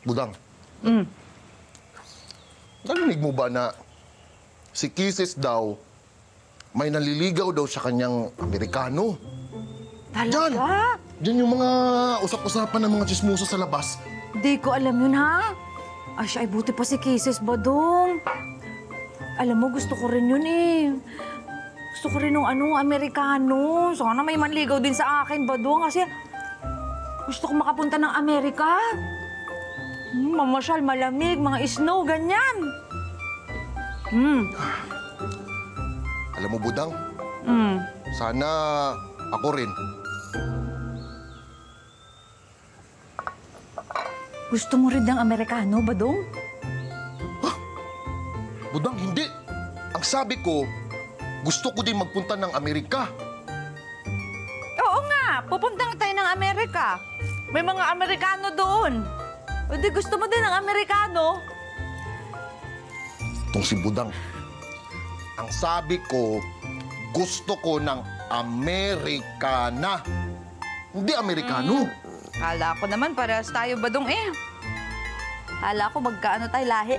Budang. Narinig mo ba na si Kisses daw may naliligaw daw sa kanyang Amerikano? Talaga? Diyan yung mga usap-usapan ng mga chismoso sa labas. Di ko alam yun, ha? Ay, siya, ay buti pa si Kisses, Badong. Alam mo, gusto ko rin yun, eh. Gusto ko rin ng Amerikano. Sana may manligaw din sa akin, Badong, kasi gusto ko makapunta ng Amerika. Mamasyal, malamig, mga snow, ganyan. Alam mo, Budang, sana ako rin. Gusto mo rin ng Amerikano, Badong? Budang, hindi. Ang sabi ko, gusto ko din magpunta ng Amerika. Oo nga, pupunta nga tayo ng Amerika. May mga Amerikano doon. O di gusto mo din ng Amerikano? Itong si Budang. Ang sabi ko, gusto ko ng Amerikana. Hindi Amerikano. Kala ko naman, parehas tayo, Badong, eh. Kala ko magkaano tayo lahi.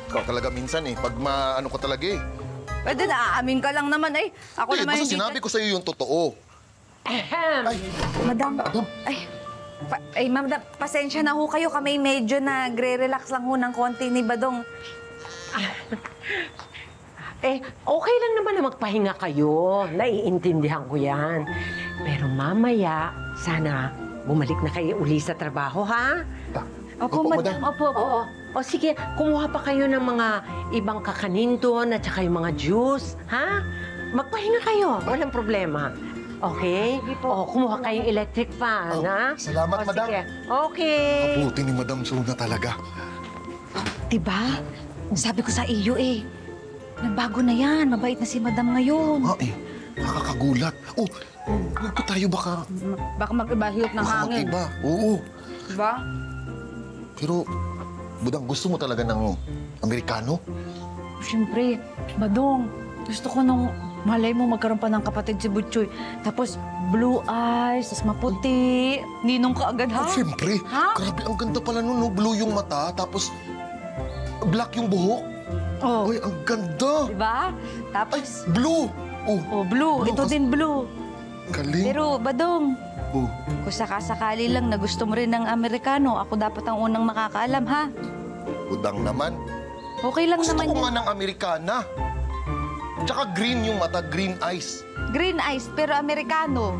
Ikaw talaga minsan eh, pag maano ko talaga eh. Pwede na, aamin ka lang naman, eh. Ako naman Basta sinabi ko sa'yo yung totoo. Ay, Madam, Madam, pasensya na ho kayo. Kami medyo nagre-relax lang ho ng konti ni Badong. Okay lang naman na magpahinga kayo. Naiintindihan ko yan. Pero mamaya, sana bumalik na kayo uli sa trabaho, ha? Opo, Madam. Opo. Oo. O sige, kumuha pa kayo ng mga ibang kakanin doon at saka yung mga juice, ha? Magpahinga kayo. Walang problema. Okay? O, kumuha kayong electric fan, ha? salamat, Madam. Sige. Okay. Kabuti ni Madam Suna talaga. Diba? Sabi ko sa iyo, eh. Nagbago na yan. Mabait na si Madam ngayon. Nakakagulat. Oh, huwag pa tayo baka Baka mag-iba hiyot ng hangin. mag-iba. Oo. Diba? Pero, Budang, gusto mo talaga ng Amerikano? Siyempre, Badong, gusto ko nung malay mo magkaroon pa ng kapatid si Butchoy. Tapos blue eyes, tapos maputi. Ninong ka agad, ha? Siyempre. Ha? Grabe, ang ganda pala nun, no? Blue yung mata, tapos black yung buhok. Oh, Ay, ang ganda. diba? Ay, Tapos, blue. oh, blue. Blue, Ito din blue. Galing. Pero, Badong, Oh, kung sakasakali lang na gusto mo rin ng Amerikano, ako dapat ang unang makakaalam, ha? Budang naman. Okay lang Gusto naman ko yan. nga ng Amerikana. Tsaka green yung mata, green eyes. Green eyes, pero Amerikano.